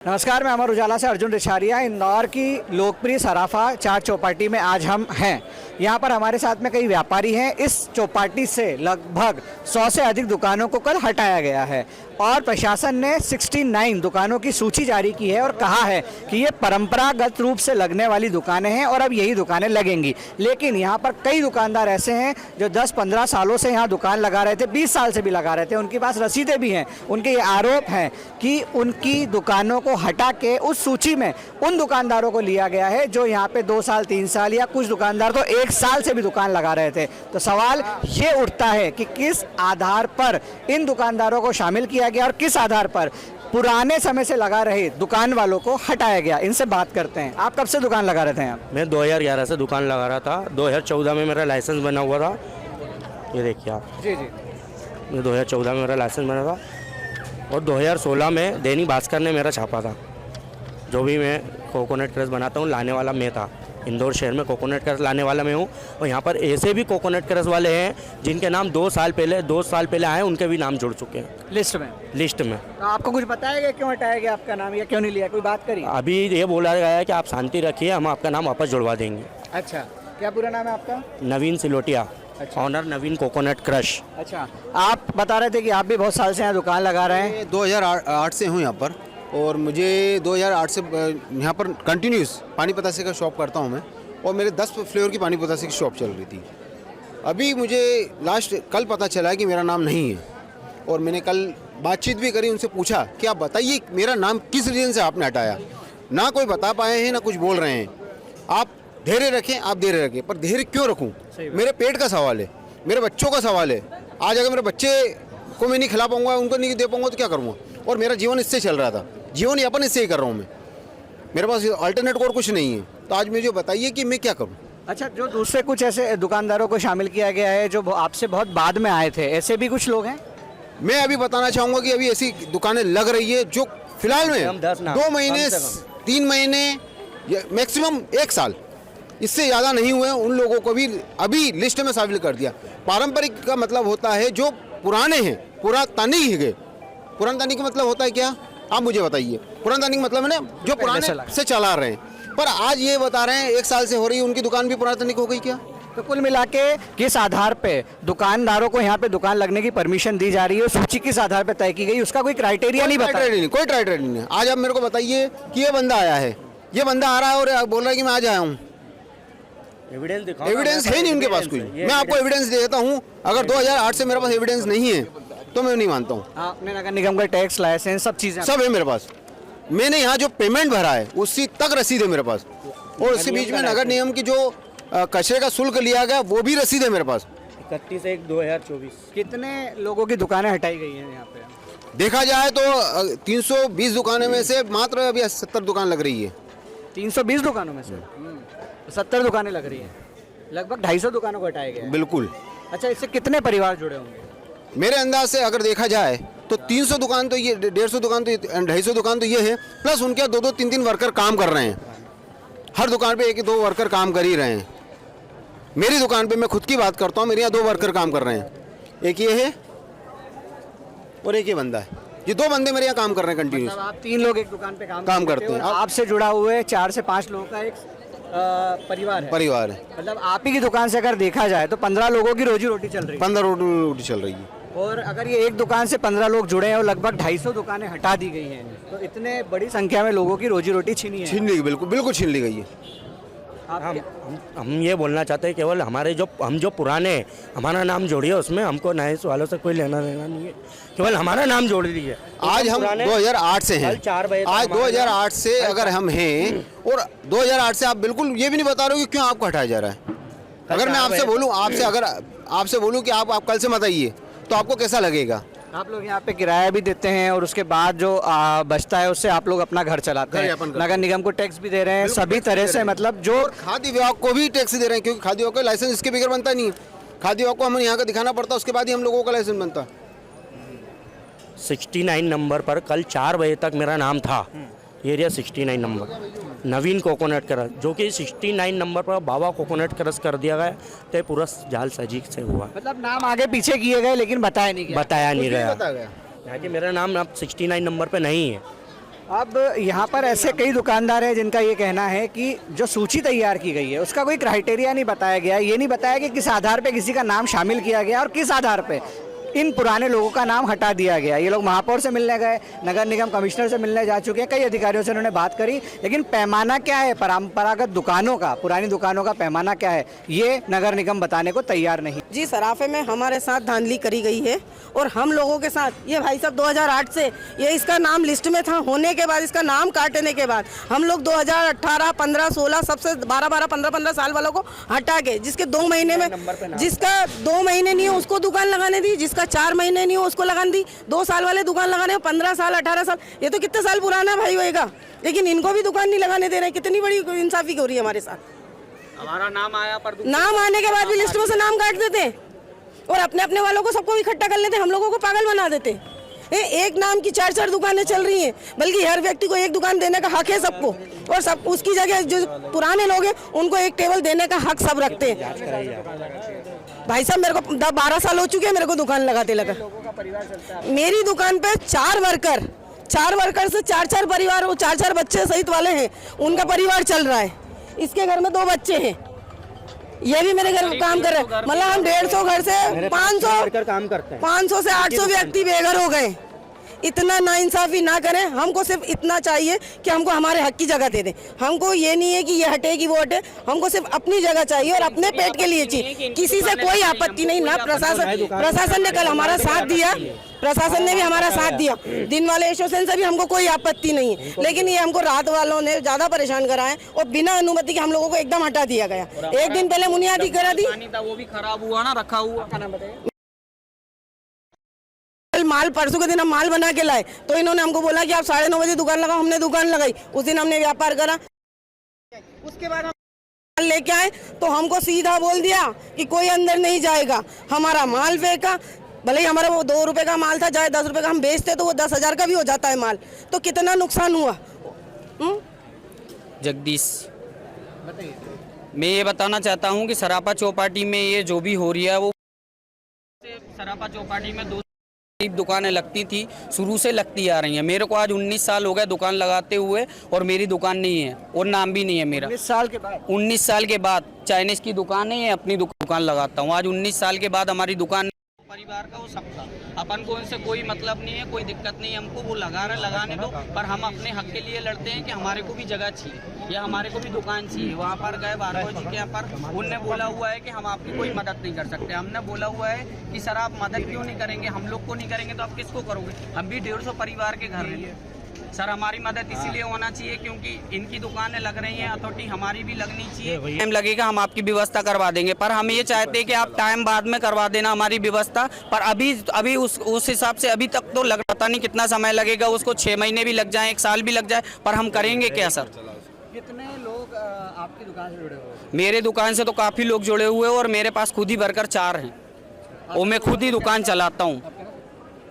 नमस्कार, मैं अमर उजाला से अर्जुन रिछारिया। इंदौर की लोकप्रिय सराफा चाट चौपाटी में आज हम हैं। यहाँ पर हमारे साथ में कई व्यापारी हैं। इस चौपाटी से लगभग 100 से अधिक दुकानों को कल हटाया गया है और प्रशासन ने 69 दुकानों की सूची जारी की है और कहा है कि ये परंपरागत रूप से लगने वाली दुकानें हैं और अब यही दुकानें लगेंगी। लेकिन यहाँ पर कई दुकानदार ऐसे हैं जो 10-15 सालों से यहाँ दुकान लगा रहे थे, 20 साल से भी लगा रहे थे। उनके पास रसीदें भी हैं। उनके ये आरोप हैं कि उनकी दुकानों को हटा के उस सूची में उन दुकानदारों को लिया गया है जो यहाँ पे 2 साल 3 साल या कुछ दुकानदार तो 1 साल से भी दुकान लगा रहे थे। तो सवाल ये उठता है कि किस आधार पर इन दुकानदारों को शामिल किया गया और किस आधार पर पुराने समय से लगा रहे दुकान वालों को हटाया गया। इनसे बात करते हैं। आप कब से दुकान लगा रहे थे यहाँ? मैं 2011 से दुकान लगा रहा था। 2014 में मेरा लाइसेंस बना हुआ था। ये देखिए आप। जी। मैं 2014 में मेरा लाइसेंस बना था और 2016 में दैनिक भास्कर ने मेरा छापा था। जो भी मैं कोकोनट क्रश बनाता हूँ लाने वाला मैं था। इंदौर शहर में कोकोनट क्रश लाने वाला मैं हूँ और यहाँ पर ऐसे भी कोकोनट क्रश वाले हैं जिनके नाम 2 साल पहले आए, उनके भी नाम जुड़ चुके हैं लिस्ट में। तो आपको कुछ बताया गया क्यों हटाया गया आपका नाम या क्यों नहीं लिया? कोई बात करी? अभी ये बोला गया है कि आप शांति रखिए, हम आपका नाम वापस जुड़वा देंगे। अच्छा, क्या पूरा नाम है आपका? नवीन सिलोटिया। अच्छा। ऑनर नवीन कोकोनट क्रश। अच्छा, आप बता रहे थे कि आप भी बहुत साल से यहाँ दुकान लगा रहे हैं। 2008 से हूँ यहाँ पर और मुझे 2008 से यहाँ पर कंटिन्यूस पानी पतासे का शॉप करता हूँ मैं और मेरे 10 फ्लेवर की पानी पतासे की शॉप चल रही थी। अभी मुझे लास्ट कल पता चला कि मेरा नाम नहीं है और मैंने कल बातचीत भी करी, उनसे पूछा कि आप बताइए मेरा नाम किस रीज़न से आपने हटाया। ना कोई बता पाए हैं ना कुछ बोल रहे हैं। आप धैर्य रखें, आप धैर्य रखें, पर धैर्य क्यों रखूँ? मेरे पेट का सवाल है, मेरे बच्चों का सवाल है। आज अगर मेरे बच्चे को मैं नहीं खिला पाऊंगा, उनको नहीं दे पाऊंगा तो क्या करूँगा? और मेरा जीवन इससे चल रहा था, जीवन यापन इससे ही कर रहा हूँ मैं। मेरे पास अल्टरनेट और कुछ नहीं है। तो आज मुझे बताइए कि मैं क्या करूँ। अच्छा, जो दूसरे कुछ ऐसे दुकानदारों को शामिल किया गया है जो आपसे बहुत बाद में आए थे, ऐसे भी कुछ लोग हैं? मैं अभी बताना चाहूँगा कि अभी ऐसी दुकानें लग रही है जो फिलहाल में 2 महीने 3 महीने मैक्सिमम 1 साल, इससे ज़्यादा नहीं हुए। उन लोगों को भी अभी लिस्ट में शामिल कर दिया। पारंपरिक का मतलब होता है जो पुराने हैं, पुरातानी है। पुरातानी का मतलब होता है क्या? आप मुझे बताइए। पुरातानी का मतलब है ना जो पुराने से चला रहे हैं। पर आज ये बता रहे हैं 1 साल से हो रही है, उनकी दुकान भी पुरातानी हो गई क्या? तो कुल मिला के किस आधार पे दुकानदारों को यहाँ पे दुकान लगने की परमिशन दी जा रही है? सूची किस आधार पे तय की गई? उसका कोई क्राइटेरिया नहीं बताया? कोई क्राइटेरिया नहीं है। आज आप मेरे को बताइए कि ये बंदा आया है, ये बंदा आ रहा है और बोल रहा है कि मैं आज आया हूँ। एविडेंस दिखाओ। एविडेंस है नहीं उनके पास कोई। मैं आपको एविडेंस देता हूँ। अगर 2008 से मेरे पास एविडेंस नहीं है तो मैं नहीं मानता हूँ। आपने नगर निगम का टैक्स, लाइसेंस, सब चीजें सब है मेरे पास। मैंने यहाँ जो पेमेंट भरा है उसी तक रसीद है मेरे पास और उसी बीच में नगर निगम की जो कचरे का शुल्क लिया गया वो भी रसीद है मेरे पास। 31/1/2024। कितने लोगों की दुकानें हटाई गई हैं यहाँ पे? देखा जाए तो 320 दुकानें में से मात्र अभी 70 दुकान लग रही है। 320 दुकानों में से 70 दुकानें लग रही हैं। लगभग 250 दुकानों को हटाया गया है। बिल्कुल। अच्छा, इससे कितने परिवार जुड़े होंगे? मेरे अंदाज से अगर देखा जाए तो 300 दुकान तो ये, 150 दुकान तो 250 दुकान तो ये है, प्लस उनके 2-2 3-3 वर्कर काम कर रहे हैं। हर दुकान पे 1-2 वर्कर काम कर ही रहे हैं। मेरी दुकान पे मैं खुद की बात करता हूँ, मेरे यहाँ 2 वर्कर काम कर रहे हैं। एक ये है और एक ये बंदा है। ये 2 बंदे मेरे यहाँ काम कर रहे हैं कंटिन्यूस। मतलब आप 3 लोग एक दुकान पे काम करते हैं। आपसे जुड़ा हुए 4 से 5 लोगों का एक परिवार है। मतलब आप ही की दुकान से अगर देखा जाए तो 15 लोगों की रोजी रोटी चल रही है। 15 रोटी चल रही है। और अगर ये एक दुकान से 15 लोग जुड़े हैं और लगभग 250 दुकानें हटा दी गई हैं, तो इतने बड़ी संख्या में लोगों की रोजी रोटी छीन ली गई। बिल्कुल छीन ली गई है। हम ये बोलना चाहते हैं केवल हमारे जो पुराने हमारा नाम जोड़िए, उसमें हमको नए वालों से कोई लेना देना नहीं है। केवल हमारा नाम जोड़ दीजिए। आज हम 2008 से हैं। आज 2008 से अगर हम हैं और 2008 से आप बिल्कुल ये भी नहीं बता रहे हो कि क्यों आपको हटाया जा रहा है। अगर मैं आपसे बोलूँ कि आप कल से मत आइए तो आपको कैसा लगेगा? आप लोग यहाँ पे किराया भी देते हैं और उसके बाद जो बचता है उससे आप लोग अपना घर चलाते हैं। नगर निगम को टैक्स भी दे रहे हैं, सभी तरह से। मतलब जो खाद्य विभाग को भी टैक्स दे रहे हैं, क्योंकि खाद्य विभाग का लाइसेंस इसके बगैर बनता नहीं है। खाद्य विभाग को हमें यहाँ का दिखाना पड़ता है, उसके बाद ही हम लोगों का लाइसेंस बनता। 69 नंबर पर कल 4 बजे तक मेरा नाम था। एरिया 69 नंबर नवीन कोकोनट क्रश, जो कि 69 नंबर पर बाबा कोकोनट क्रश कर दिया गया। तो पूरा जाल साजी से हुआ। मतलब नाम आगे पीछे किए गए लेकिन बताया नहीं गया। यहाँ कि मेरा नाम अब 69 नंबर पे नहीं है। अब यहाँ पर ऐसे कई दुकानदार हैं जिनका ये कहना है कि जो सूची तैयार की गई है उसका कोई क्राइटेरिया नहीं बताया गया, ये नहीं बताया कि किस आधार पे किसी का नाम शामिल किया गया और किस आधार पे इन पुराने लोगों का नाम हटा दिया गया। ये लोग महापौर से मिलने गए, नगर निगम कमिश्नर से मिलने जा चुके हैं, कई अधिकारियों से उन्होंने बात करी, लेकिन पैमाना क्या है परंपरागत दुकानों का, पुरानी दुकानों का पैमाना क्या है, ये नगर निगम बताने को तैयार नहीं। जी, सराफे में हमारे साथ धांधली करी गई है और हम लोगों के साथ ये भाई साहब 2008 से ये इसका नाम लिस्ट में था, होने के बाद इसका नाम काटने के बाद हम लोग 2018, 15, 16 सबसे 12, 15 साल वालों को हटा के, जिसके 2 महीने में, जिसका 2 महीने नहीं हो उसको दुकान लगाने दी, जिसका 4 महीने नहीं हो उसको लगाने दी, 2 साल वाले दुकान लगाने, 15 साल 18 साल, ये तो कितने साल पुराना भाई होएगा, लेकिन इनको भी दुकान नहीं लगाने दे रहे। कितनी बड़ी इंसाफी हो रही है हमारे साथ। हमारा नाम आया पर नाम आने के बाद भी लिस्ट में से नाम काट देते और अपने अपने वालों को सबको इकट्ठा कर लेते, हम लोगों को पागल बना देते। एक नाम की 4 दुकानें चल रही हैं, बल्कि हर व्यक्ति को एक दुकान देने का हक है सबको, और सब उसकी जगह जो पुराने लोग हैं उनको एक टेबल देने का हक सब रखते हैं। भाई साहब मेरे को 12 साल हो चुके हैं मेरे को दुकान लगाते लगा। मेरी दुकान पे 4 वर्कर से 4 परिवार, वो 4 बच्चे सहित वाले हैं, उनका परिवार चल रहा है। इसके घर में 2 बच्चे हैं, ये भी मेरे घर में काम कर रहे हैं। मतलब हम 150 घर से 500 से 800 व्यक्ति बेघर हो गए। इतना नाइंसाफी ना करें, हमको सिर्फ इतना चाहिए कि हमको हमारे हक की जगह दे दें। हमको ये नहीं है कि ये हटे कि वो हटे, हमको सिर्फ अपनी जगह चाहिए और अपने पेट के लिए चाहिए। किसी से कोई आपत्ति नहीं। ना प्रशासन ने कल हमारा साथ दिया, प्रशासन ने भी हमारा साथ दिया, दिन वाले एसोसिएशन से भी हमको कोई आपत्ति नहीं है, लेकिन ये हमको रात वालों ने ज्यादा परेशान करा है और बिना अनुमति के हम लोगों को एकदम हटा दिया गया। एक दिन पहले बुनियादी करा दी, वो भी खराब हुआ ना, रखा हुआ। माल परसों के दिन हम माल बना के लाए तो इन्होंने हमको बोला कि आप 9:30 बजे दुकान लगाओ। हमने दुकान लगाई, उस दिन हमने व्यापार करा। उसके बाद हम माल लेके आए तो हमको सीधा बोल दिया कि कोई अंदर नहीं जाएगा। हमारा माल फेंका, भले ही हमारा वो 2 रुपए का माल था, चाहे 10 रुपए का हम बेचते तो वो 10,000 का भी हो जाता है माल, तो कितना नुकसान हुआ। जगदीश, मैं ये बताना चाहता हूँ कि सराफा चौपाटी में ये जो भी हो रही है, वो सराफा चौपाटी में 2 दुकानें लगती थी, शुरू से लगती आ रही हैं। मेरे को आज 19 साल हो गए दुकान लगाते हुए और मेरी दुकान नहीं है और नाम भी नहीं है मेरा। 19 साल के बाद चाइनीज की दुकान नहीं है, अपनी दुकान लगाता हूँ। आज 19 साल के बाद हमारी दुकान परिवार का वो सबका, अपन को उनसे कोई मतलब नहीं है, कोई दिक्कत नहीं है हमको। वो लगा रहे, लगाने दो, पर हम अपने हक के लिए लड़ते हैं कि हमारे को भी जगह चाहिए या हमारे को भी दुकान चाहिए। वहाँ पर गए भार्गव जी के यहाँ पर, उनने बोला हुआ है कि हम आपकी कोई मदद नहीं कर सकते। हमने बोला हुआ है कि सर आप मदद क्यों नहीं करेंगे, हम लोग को नहीं करेंगे तो आप किसको करोगे। हम भी 150 परिवार के घर हैं सर, हमारी मदद इसीलिए होना चाहिए क्योंकि इनकी दुकानें लग रही हैं, अथॉरिटी हमारी भी लगनी चाहिए। टाइम लगेगा, हम आपकी व्यवस्था करवा देंगे, पर हम ये चाहते हैं कि आप टाइम बाद में करवा देना हमारी व्यवस्था। पर अभी उस हिसाब से अभी तक तो लग पता नहीं कितना समय लगेगा, उसको 6 महीने भी लग जाए, 1 साल भी लग जाए, पर हम करेंगे क्या सर। कितने लोग आपकी दुकान से जुड़े हुए हैं? मेरे दुकान से तो काफ़ी लोग जुड़े हुए हैं और मेरे पास खुद ही वर्कर 4 हैं और मैं खुद ही दुकान चलाता हूँ।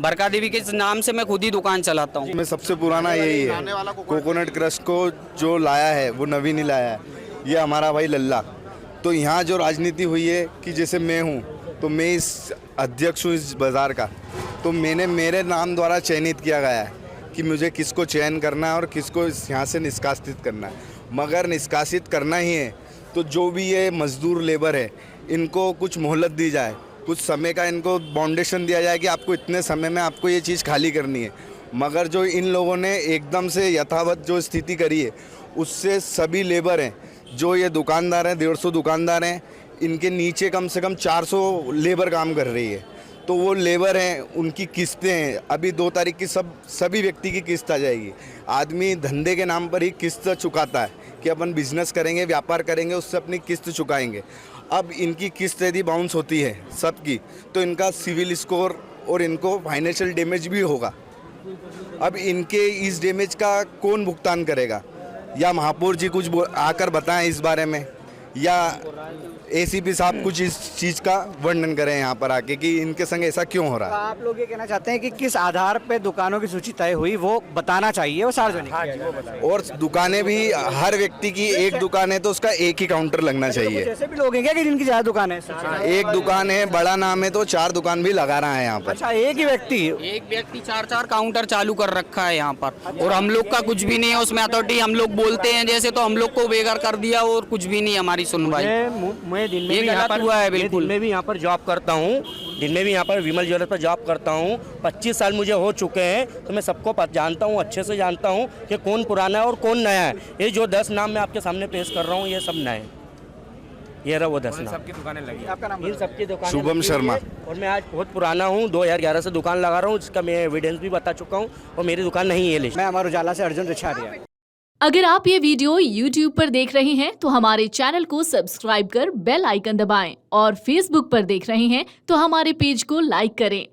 बरका देवी के नाम से मैं खुद ही दुकान चलाता हूँ। मैं सबसे पुराना यही है, कोकोनट क्रश को जो लाया है वो नवीन ही लाया है, ये हमारा भाई लल्ला। तो यहाँ जो राजनीति हुई है कि जैसे मैं हूँ तो मैं इस अध्यक्ष हूँ इस बाज़ार का, तो मैंने मेरे नाम द्वारा चयनित किया गया है कि मुझे किसको चयन करना है और किसको यहाँ से निष्कासित करना है। मगर निष्कासित करना ही है तो जो भी ये मजदूर लेबर है इनको कुछ मोहलत दी जाए, कुछ समय का इनको बाउंडेशन दिया जाए कि आपको इतने समय में आपको ये चीज़ खाली करनी है। मगर जो इन लोगों ने एकदम से यथावत जो स्थिति करी है उससे सभी लेबर हैं, जो ये दुकानदार हैं, 150 दुकानदार हैं, इनके नीचे कम से कम 400 लेबर काम कर रही है। तो वो लेबर हैं, उनकी किस्तें हैं। अभी 2 तारीख की सभी व्यक्ति की किस्त आ जाएगी। आदमी धंधे के नाम पर ही किस्त चुकाता है कि अपन बिजनेस करेंगे, व्यापार करेंगे, उससे अपनी किस्त चुकाएंगे। अब इनकी किस्त यदि बाउंस होती है सबकी तो इनका सिविल स्कोर और इनको फाइनेंशियल डैमेज भी होगा। अब इनके इस डैमेज का कौन भुगतान करेगा? या महापौर जी कुछ आकर बताएं इस बारे में, या एसीपी साहब कुछ इस चीज़ का वर्णन करें यहाँ पर आके कि इनके संग ऐसा क्यों हो तो रहा है। आप लोग ये कहना चाहते हैं कि किस आधार पे दुकानों की सूची तय हुई वो बताना चाहिए, वो सार्वजनिक किया जाए। और दुकानें भी, हर व्यक्ति की एक दुकान है तो उसका एक ही काउंटर लगना चाहिए। ऐसे भी लोग हैं क्या कि जिनकी ज्यादा दुकान है? एक दुकान है, बड़ा नाम है तो 4 दुकान भी लगा रहा है यहाँ पर। अच्छा, एक ही व्यक्ति? एक व्यक्ति 4 काउंटर चालू कर रखा है यहाँ पर, और हम लोग का कुछ भी नहीं है उसमें अथॉरिटी। हम लोग बोलते हैं जैसे तो हम लोग को बेघर कर दिया और कुछ भी नहीं हमारी सुनवाई। मैं दिन में ये भी यहाँ गलत पर हुआ है मैं बिल्कुल। दिन में भी यहाँ पर जॉब करता हूँ, दिन में भी यहाँ पर विमल ज्वेलर्स पर जॉब करता हूँ। 25 साल मुझे हो चुके हैं, तो मैं सबको जानता हूँ, अच्छे से जानता हूँ कि कौन पुराना है और कौन नया है। ये जो 10 नाम मैं आपके सामने पेश कर रहा हूँ, ये सब नए, ये रहा वो 10 नाम। सबकी दुकानें लगी। आपका नाम? इन सबकी दुकान शुभम शर्मा। और मैं आज बहुत पुराना हूँ, 2011 से दुकान लगा रहा हूँ, जिसका मैं एविडेंस भी बता चुका हूँ, और मेरी दुकान नहीं है लिस्ट। मैं अमर उजाला से अर्जुन रिछारिया। अगर आप ये वीडियो YouTube पर देख रहे हैं तो हमारे चैनल को सब्सक्राइब कर बेल आइकन दबाएं, और Facebook पर देख रहे हैं तो हमारे पेज को लाइक करें।